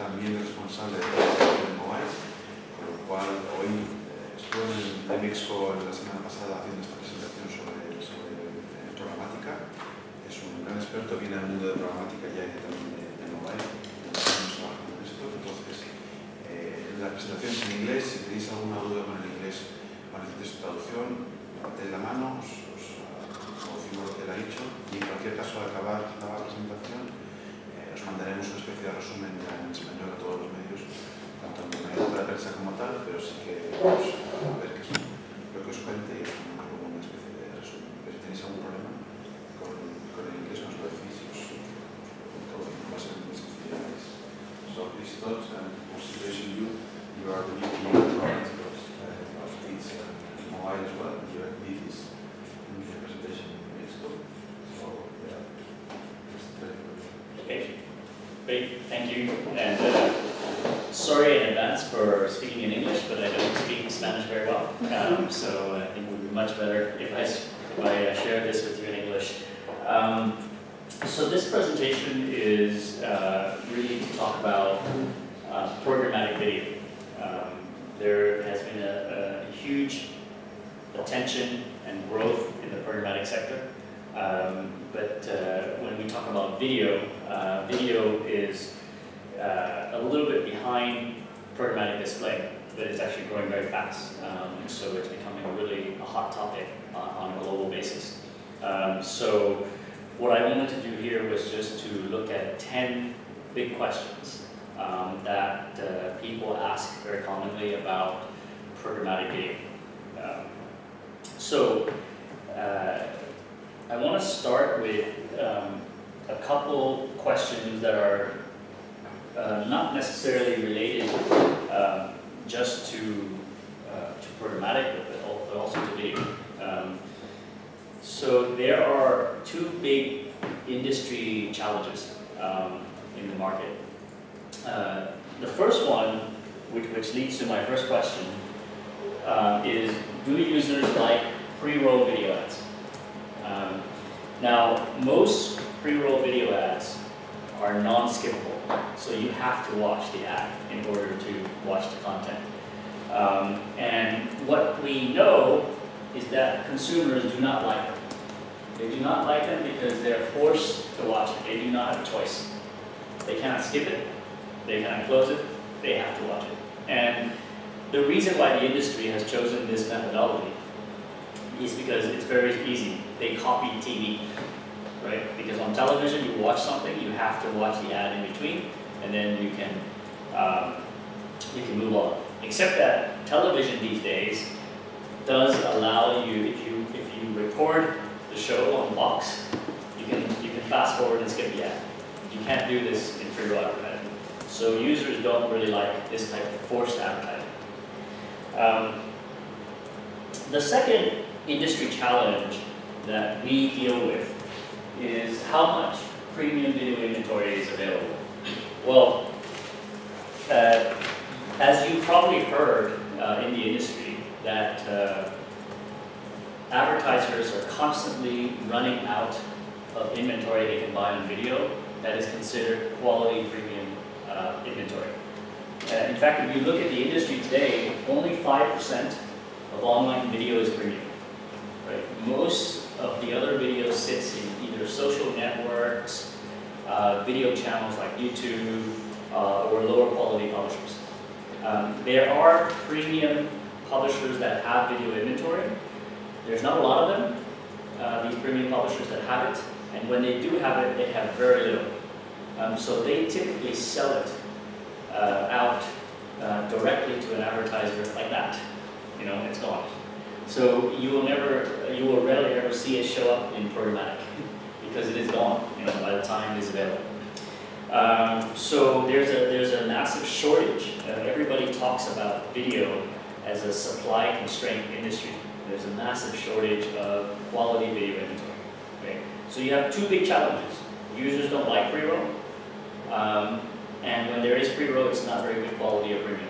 también es responsable de la presentación de móvil, con lo cual hoy estuve en el México la semana pasada haciendo esta presentación sobre programática. Es un gran experto, viene del mundo de programática ya y también de móvil. Estamos trabajando en esto. Entonces, la presentación es en inglés. Si tenéis alguna duda con el inglés o necesitáis traducción, levantad la mano, os decimos lo que él ha dicho, y en cualquier caso, al acabar la presentación, os mandaremos una especie de resumen ya en español a todos los medios, tanto en el medio de la prensa como tal, pero sí que vamos a ver qué es lo que os cuente y os mandamos como una especie de resumen. Pero si tenéis algún problema con el inglés, nos lo decís y os pregunto y va a ser muy sencillo. So, please, Todd, and consideration you are the VP of programmatica of Teads and mobile as well. You are lead this presentation in Mexico. So, yeah, just tell you. Okay, great, thank you, and sorry in advance for speaking in English, but I don't speak Spanish very well, so I think it would be much better if I share this with you in English. So this presentation is really to talk about programmatic video. There has been a huge attention and growth in the programmatic sector. But when we talk about video, video is a little bit behind programmatic display, but it's actually growing very fast. So it's becoming really a hot topic on a global basis. So what I wanted to do here was just to look at 10 big questions that people ask very commonly about programmatic video. I want to start with a couple questions that are not necessarily related just to programmatic, but also to video. So there are two big industry challenges in the market. The first one, which leads to my first question, is do users like pre-roll video ads? Now, most pre-roll video ads are non-skippable, so you have to watch the ad in order to watch the content. And what we know is that consumers do not like them. They do not like them because they're forced to watch it. They do not have a choice. They cannot skip it, they cannot close it, they have to watch it. And the reason why the industry has chosen this methodology is because it's very easy. They copy TV, right? Because on television, you watch something, you have to watch the ad in between, and then you can move on. Except that television these days does allow you, if you record the show on box, you can fast forward and skip the ad. You can't do this in pre-roll advertising. So users don't really like this type of forced advertising. The second industry challenge that we deal with is how much premium video inventory is available. Well, as you've probably heard in the industry, that advertisers are constantly running out of inventory they can buy on video that is considered quality premium inventory. In fact, if you look at the industry today, only 5% of online video is premium. Right? Most of the other video sits in either social networks, video channels like YouTube, or lower quality publishers. There are premium publishers that have video inventory. There's not a lot of them, these premium publishers that have it, and when they do have it, they have very little. So they typically sell it out directly to an advertiser like that. You know, it's gone. So you will rarely ever see it show up in programmatic because it is gone, you know, by the time it is available. So there's a massive shortage. Everybody talks about video as a supply constraint industry. There's a massive shortage of quality video inventory. Okay? So you have two big challenges. Users don't like pre-roll, and when there is pre-roll, it's not very good quality or premium.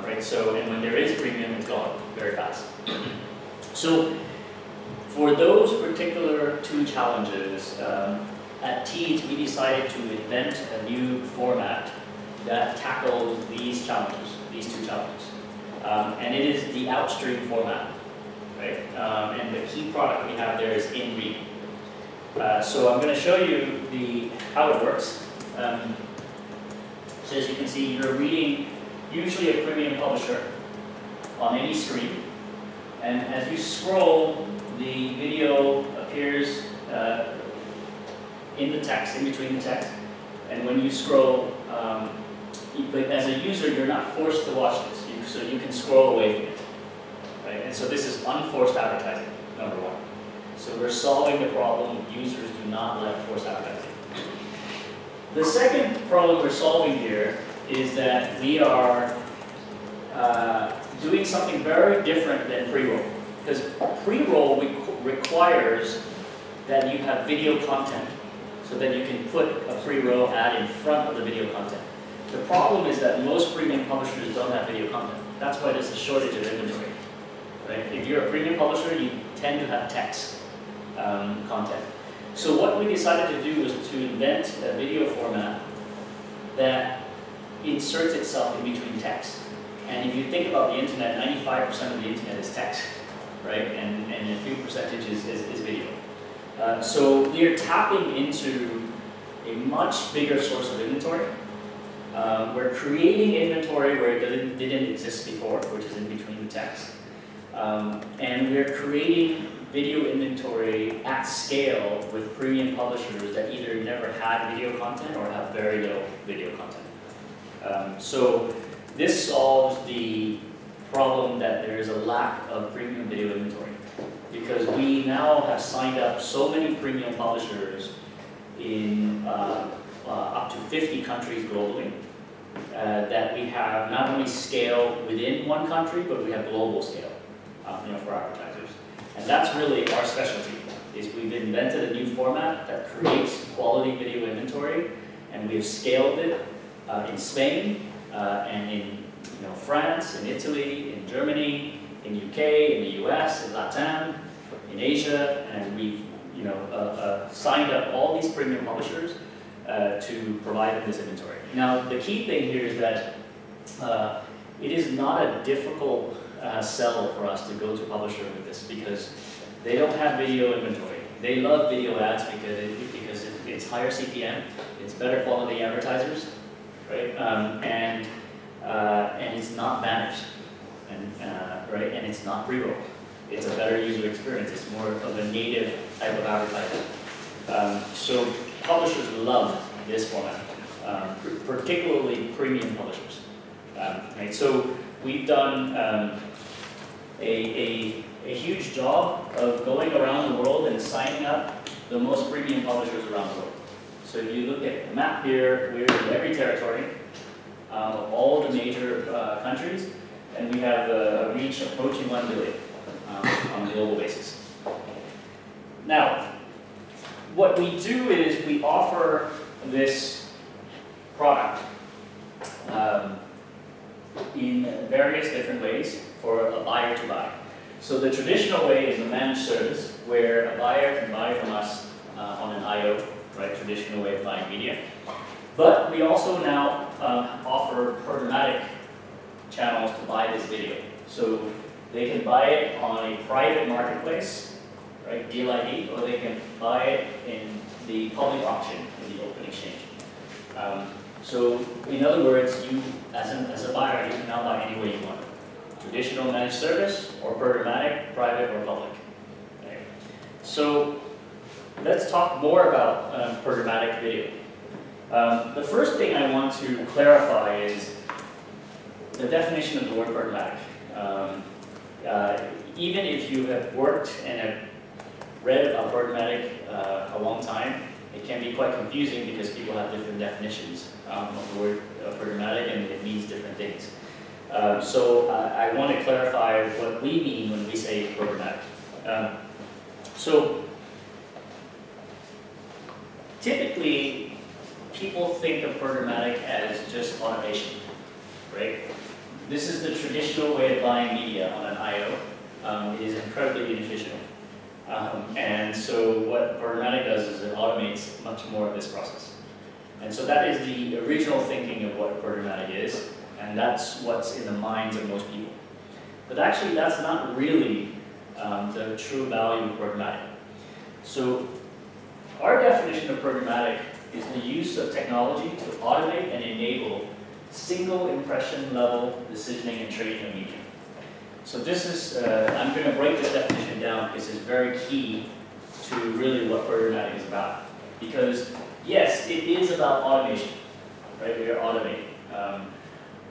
Right? So, and when there is premium, it's gone very fast. So, for those particular two challenges, at Teads we decided to invent a new format that tackles these challenges, these two challenges. And it is the outstream format, right? And the key product we have there is in-read. So I'm going to show you how it works. So as you can see, you're reading usually a premium publisher on any screen. And as you scroll, the video appears in the text, in between the text. And when you scroll, but as a user, you're not forced to watch this, so you can scroll away from it. Right? And so this is unforced advertising, number one. So we're solving the problem users do not like forced advertising. The second problem we're solving here is that we are doing something very different than pre-roll. Because pre-roll requires that you have video content so that you can put a pre-roll ad in front of the video content. The problem is that most premium publishers don't have video content. That's why there's a shortage of inventory. Right? If you're a premium publisher, you tend to have text content. So what we decided to do was to invent a video format that inserts itself in between text. And if you think about the internet, 95% of the internet is text, right? And a few percentage is video. So we are tapping into a much bigger source of inventory. We're creating inventory where it didn't exist before, which is in between the text. And we're creating video inventory at scale with premium publishers that either never had video content or have very little video content. So this solves the problem that there is a lack of premium video inventory, because we now have signed up so many premium publishers in up to 50 countries globally that we have not only scale within one country, but we have global scale for advertisers. And that's really our specialty, is we've invented a new format that creates quality video inventory, and we've scaled it in Spain and in France, in Italy, in Germany, in UK, in the US, in Latam, in Asia, and we've signed up all these premium publishers to provide them this inventory. Now, the key thing here is that it is not a difficult sell for us to go to publisher with this, because they don't have video inventory. They love video ads because it's higher CPM, it's better quality advertisers, right? And it's not banners, right? And it's not pre-roll. It's a better user experience. It's more of a native type of advertising. So publishers love this format, particularly premium publishers. Right? So we've done a huge job of going around the world and signing up the most premium publishers around the world. So if you look at the map here, we're in every territory of all the major countries, and we have a reach approaching 1 billion on a global basis. Now, what we do is we offer this product in various different ways for a buyer to buy. So the traditional way is a managed service, where a buyer can buy from us on an IO, right? Traditional way of buying media. But we also now offer programmatic channels to buy this video. So they can buy it on a private marketplace, right? Deal ID, or they can buy it in the public auction in the open exchange. So in other words, you as a buyer, you can now buy any way you want. Traditional managed service, or programmatic, private, or public. Okay. So let's talk more about programmatic video. The first thing I want to clarify is the definition of the word programmatic. Even if you have worked and have read about programmatic a long time, it can be quite confusing because people have different definitions of the word programmatic, and it means different things. So I want to clarify what we mean when we say programmatic. So typically, people think of programmatic as just automation, right? This is the traditional way of buying media on an IO. It is incredibly inefficient. And so what programmatic does is it automates much more of this process. And so that is the original thinking of what programmatic is, and that's what's in the minds of most people. But actually, that's not really the true value of programmatic. So our definition of programmatic is the use of technology to automate and enable single impression level decisioning and trading of media. So this is, I'm going to break this definition down because it's very key to really what programmatic is about. Because yes, it is about automation, right? We are automating.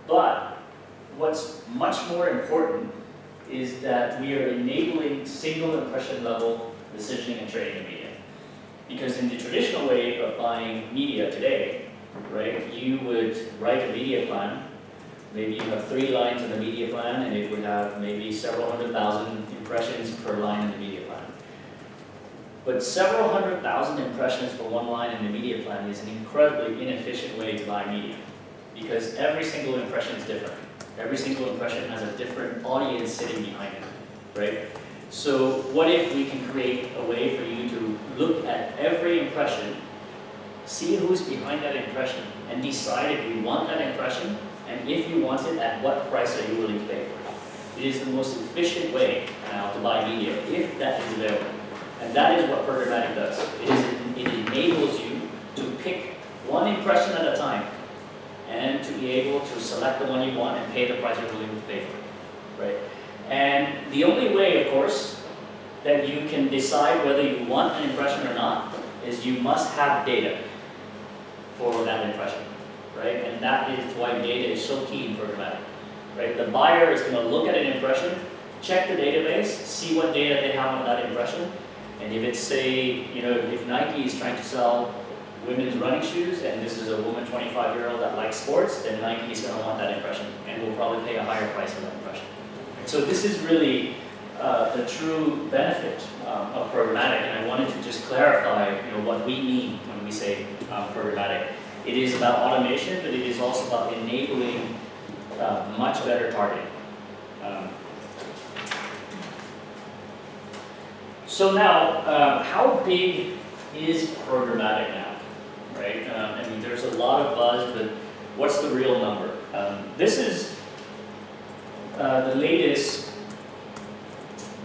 But what's much more important is that we are enabling single impression level decisioning and trading of media. Because in the traditional way of buying media today, right, you would write a media plan. Maybe you have 3 lines in the media plan, and it would have maybe several 100,000 impressions per line in the media plan. But several 100,000 impressions for 1 line in the media plan is an incredibly inefficient way to buy media, because every single impression is different. Every single impression has a different audience sitting behind it, right? So what if we can create a way for you to look at every impression, see who's behind that impression, and decide if you want that impression, and if you want it, at what price are you willing to pay for it? It is the most efficient way now to buy media, if that is available. And that is what programmatic does. It enables you to pick 1 impression at a time, and to be able to select the one you want and pay the price you're willing to pay for it, right? And the only way, of course, that you can decide whether you want an impression or not is you must have data for that impression, right? And that is why data is so key in programmatic, right? The buyer is going to look at an impression, check the database, see what data they have on that impression, and if it's, say, you know, if Nike is trying to sell women's running shoes, and this is a woman 25-year-old that likes sports, then Nike is going to want that impression, and will probably pay a higher price for that impression. So this is really the true benefit of programmatic, and I wanted to just clarify, you know, what we mean when we say programmatic. It is about automation, but it is also about enabling much better targeting. So now, how big is programmatic now? Right? I mean, there's a lot of buzz, but what's the real number? This is the latest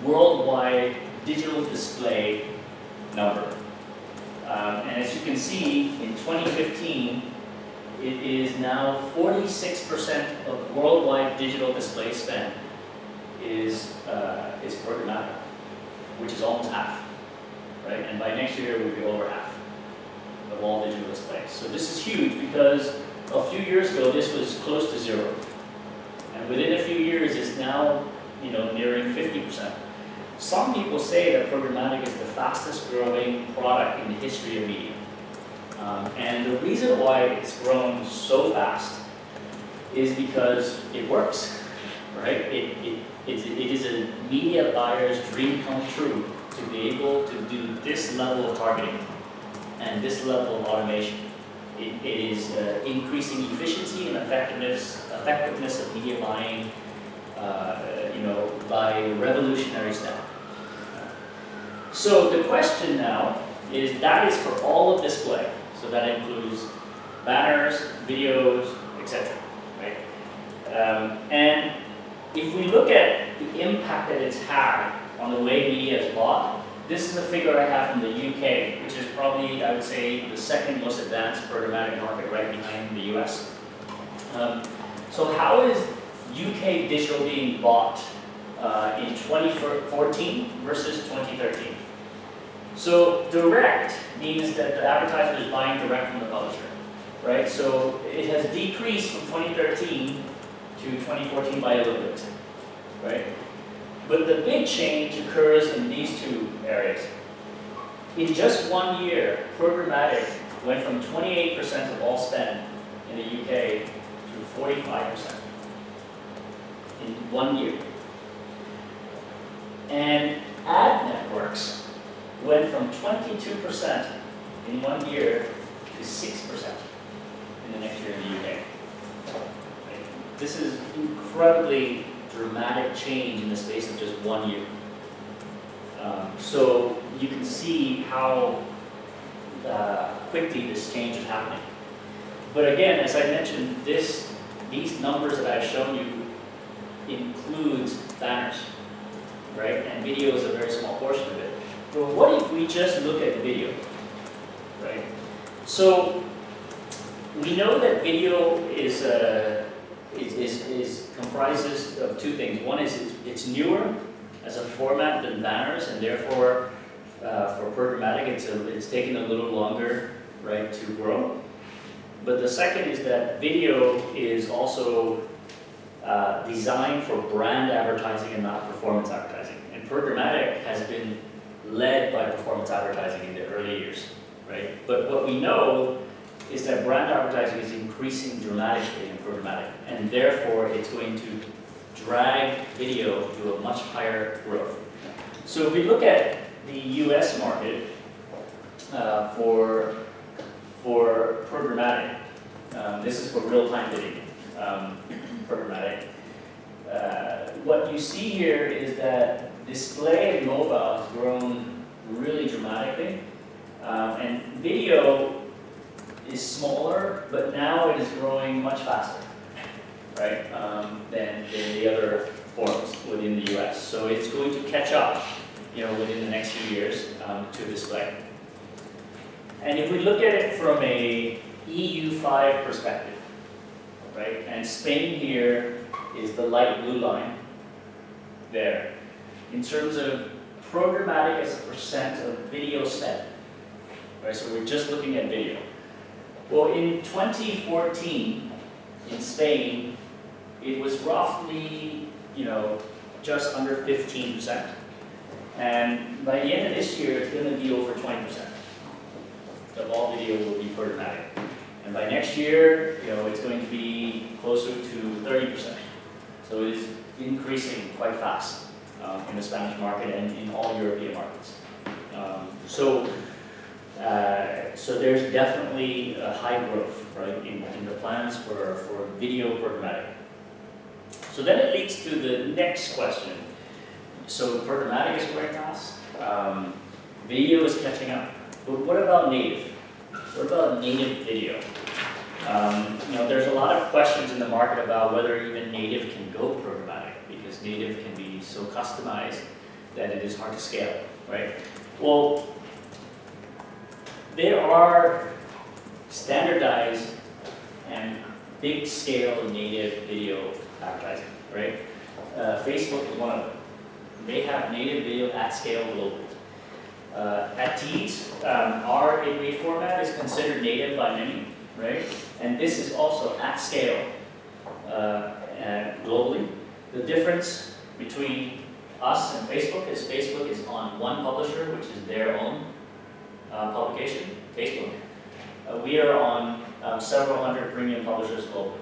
worldwide digital display number. And as you can see, in 2015, it is now 46% of worldwide digital display spend is programmatic, which is almost half, right? And by next year, it will be over half of all digital displays. So this is huge because a few years ago, this was close to 0. And within a few years, it's now, you know, nearing 50%. Some people say that programmatic is the fastest growing product in the history of media. And the reason why it's grown so fast is because it works, right? It is a media buyer's dream come true to be able to do this level of targeting and this level of automation. It is increasing efficiency and effectiveness of media buying, you know, by a revolutionary step. So the question now is, that is for all of display. So that includes banners, videos, etc. Right? And if we look at the impact that it's had on the way media is bought, this is a figure I have from the UK, which is probably, I would say, the second most advanced programmatic market, right behind the US. So how is UK digital being bought in 2014 versus 2013? So direct means that the advertiser is buying direct from the publisher, right? So it has decreased from 2013 to 2014 by a little bit, right? But the big change occurs in these 2 areas. In just 1 year, programmatic went from 28% of all spend in the UK to 45% in 1 year. And ad networks went from 22% in 1 year to 6% in the next year in the UK. Right? This is incredibly dramatic change in the space of just 1 year. So you can see how quickly this change is happening. But again, as I mentioned, these numbers that I've shown you includes banners, right? And video is a very small portion of it. But what if we just look at video, right? So we know that video comprises of two things. One is it's newer as a format than banners, and therefore for programmatic it's taken a little longer, right, to grow. But the second is that video is also designed for brand advertising and not performance advertising. And programmatic has been led by performance advertising in the early years, right? But what we know is that brand advertising is increasing dramatically in programmatic, and therefore it's going to drag video to a much higher growth. So if we look at the US market for programmatic, this is for real-time video programmatic. What you see here is that display and mobile has grown really dramatically, and video is smaller, but now it is growing much faster, right, than the other forms within the US. So it's going to catch up, within the next few years to display. And if we look at it from a EU5 perspective, right, and Spain here is the light blue line there. In terms of programmatic as a percent of video spend, right, so we're just looking at video. Well, in 2014, in Spain, it was roughly, just under 15%. And by the end of this year, it's going to be over 20% of all video will be programmatic. And by next year, it's going to be closer to 30%. So it is increasing quite fast in the Spanish market and in all European markets. So there's definitely a high growth, right, in the plans for video programmatic. So then it leads to the next question. So programmatic is growing fast, video is catching up, but what about native? What about native video? There's a lot of questions in the market about whether even native can go programmatic, because native can be so customized that it is hard to scale, right? Well, there are standardized and big scale native video advertising, right? Facebook is one of them. They have native video at scale globally. At Teads, our in-read format is considered native by many, right? And this is also at scale globally. The difference between us and Facebook is on one publisher, which is their own publication, Facebook. We are on several hundred premium publishers globally,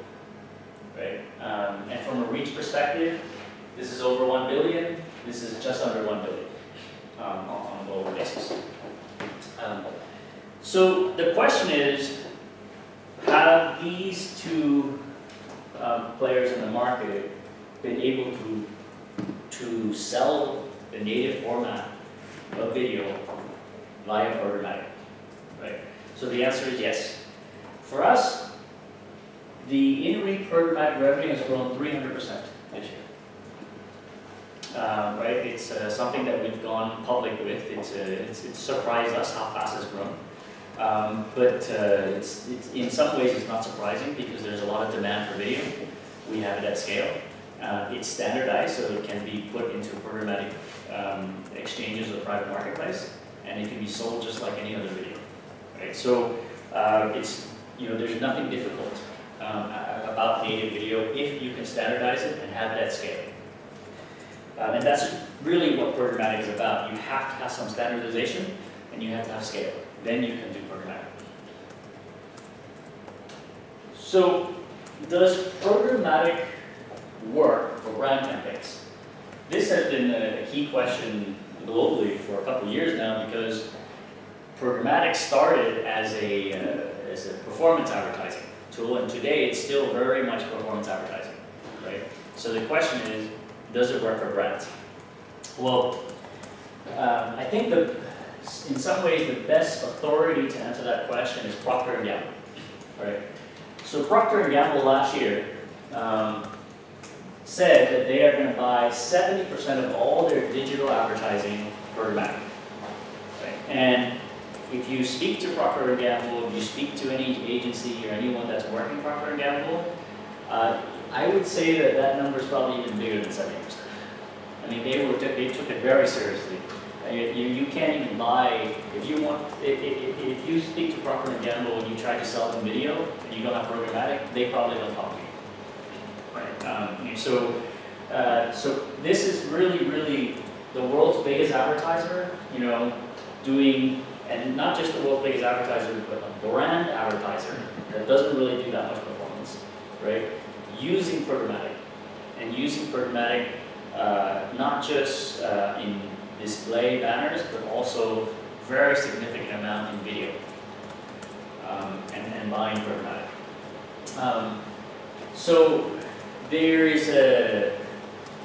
right? And from a reach perspective, this is over 1 billion. This is just under 1 billion on a global basis. So the question is, have these two players in the market been able to sell the native format of video via programmatic, right? So the answer is yes. For us, the in-read programmatic revenue has grown 300% this year. Right? It's something that we've gone public with. It's surprised us how fast it's grown. But it's in some ways it's not surprising because there's a lot of demand for video. We have it at scale. It's standardized, so it can be put into programmatic exchanges or private marketplace, and it can be sold just like any other video. Right? So there's nothing difficult about native video if you can standardize it and have it at scale. And that's really what programmatic is about. You have to have some standardization, and you have to have scale. Then you can do programmatic. So, does programmatic work for brand campaigns? This has been a key question globally for a couple of years now, because programmatic started as a performance advertising tool, and today it's still very much performance advertising, right? So the question is, does it work for brands? Well, I think in some ways the best authority to answer that question is Procter & Gamble, right? So Procter & Gamble last year said that they are going to buy 70% of all their digital advertising programmatic. Right? And if you speak to Procter & Gamble, if you speak to any agency or anyone that's working Procter & Gamble, I would say that that number is probably even bigger than 70%. I mean, they took it very seriously. You can't even buy, if you speak to Procter & Gamble and you try to sell them video and you don't have programmatic, they probably don't talk to you. Right? So this is really the world's biggest advertiser, doing, and not just the world's biggest advertiser, but a brand advertiser that doesn't really do that much performance, right? Using programmatic, and using programmatic not just in display banners, but also very significant amount in video, and buying programmatic. So there is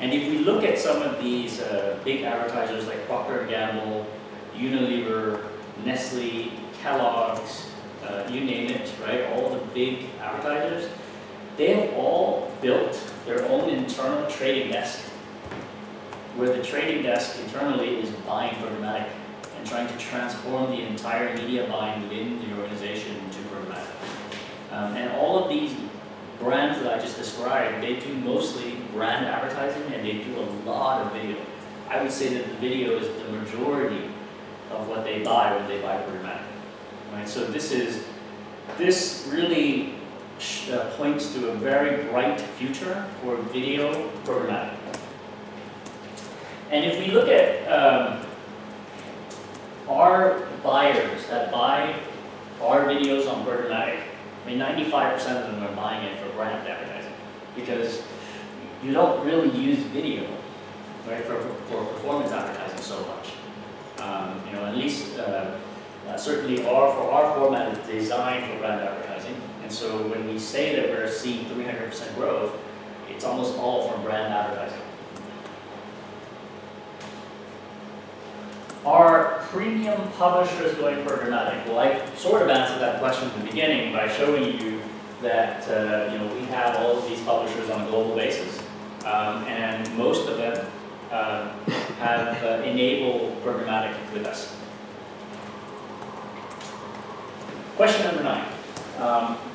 and if we look at some of these big advertisers like Procter & Gamble, Unilever, Nestle, Kellogg's, you name it, right? All the big advertisers, they have all built their own internal trading desk, where the trading desk internally is buying programmatic and trying to transform the entire media buying within the organization into programmatic. And all of these brands that I just described, they do mostly brand advertising and they do a lot of video. I would say that the video is the majority of what they buy when they buy programmatic. Right? So this really points to a very bright future for video programmatic. And if we look at our buyers that buy our videos on programmatic, I mean 95% of them are buying it for brand advertising, because you don't really use video, right, for performance advertising so much. At least certainly for our format is designed for brand advertising, and so when we say that we're seeing 300% growth, it's almost all from brand advertising. Are premium publishers going programmatic? Well, I sort of answered that question at the beginning by showing you that we have all of these publishers on a global basis, and most of them have enabled programmatic with us. Question number 9.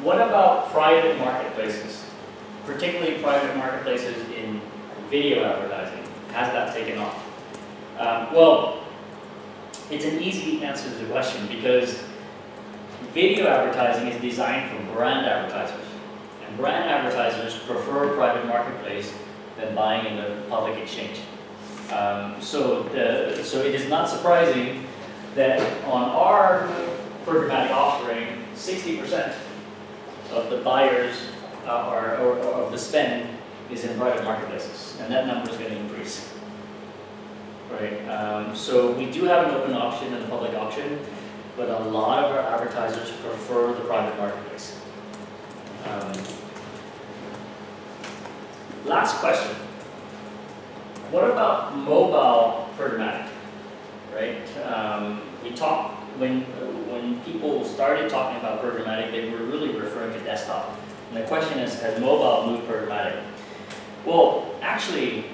What about private marketplaces, particularly private marketplaces in video advertising? Has that taken off? Well, it's an easy answer to the question, because video advertising is designed for brand advertisers, and brand advertisers prefer private marketplace than buying in the public exchange. So it is not surprising that on our programmatic offering, 60% of the buyers or of the spend is in private marketplaces, and that number is going to increase. Right. So we do have an open auction and a public auction, but a lot of our advertisers prefer the private marketplace. Last question. What about mobile programmatic? Right. We talked when people started talking about programmatic, they were really referring to desktop. And the question is, has mobile moved programmatic? Well, actually,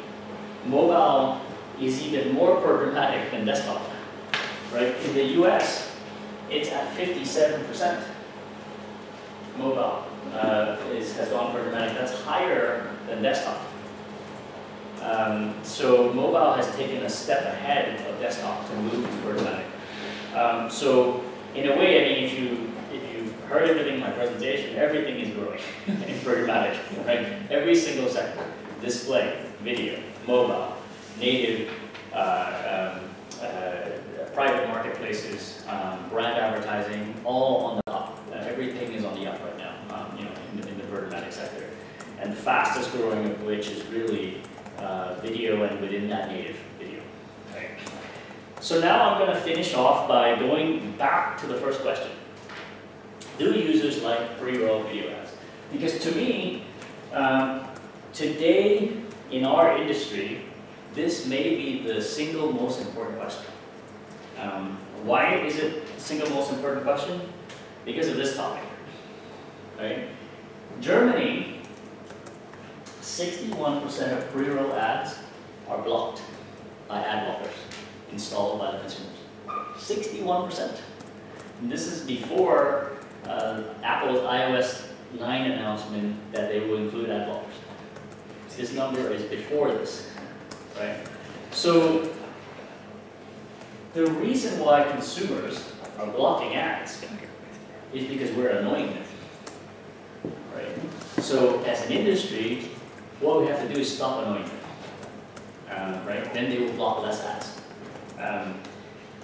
mobile is even more programmatic than desktop, right? In the US, it's at 57%. Mobile has gone programmatic. That's higher than desktop. So mobile has taken a step ahead of desktop to move to programmatic. So in a way, I mean, if you've heard everything in my presentation, everything is growing in programmatic, right? Every single sector: display, video, mobile, native, private marketplaces, brand advertising, all on the up. Everything is on the up right now, in the programmatic sector. And the fastest growing of which is really video, and within that, native video. Right. So now I'm going to finish off by going back to the first question. Do users like pre-roll video ads? Because to me, today in our industry, this may be the single most important question. Why is it the single most important question? Because of this topic, right? Germany, 61% of pre-roll ads are blocked by ad blockers installed by the consumers. 61%. And this is before Apple's iOS 9 announcement that they will include ad blockers. This number is before this, right? So the reason why consumers are blocking ads is because we're annoying them, right? So as an industry, what we have to do is stop annoying them, right? Then they will block less ads.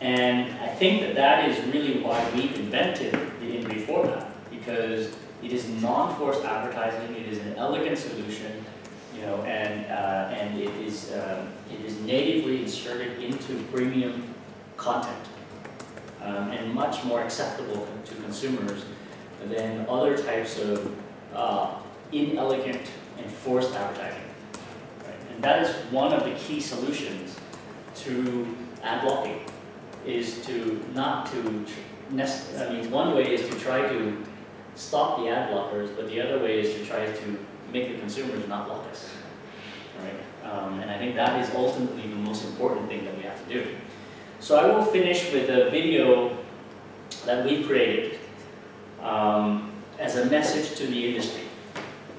And I think that that is really why we invented the in-brief format, because it is non-forced advertising, it is an elegant solution, you know, and it is natively inserted into premium content, and much more acceptable to consumers than other types of inelegant and forced advertising. Right? And that is one of the key solutions to ad blocking, is to not to, one way is to try to stop the ad blockers, but the other way is to try to make the consumers not block us. Right? And I think that is ultimately the most important thing that we have to do. So I will finish with a video that we created as a message to the industry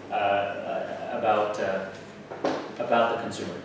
about the consumer.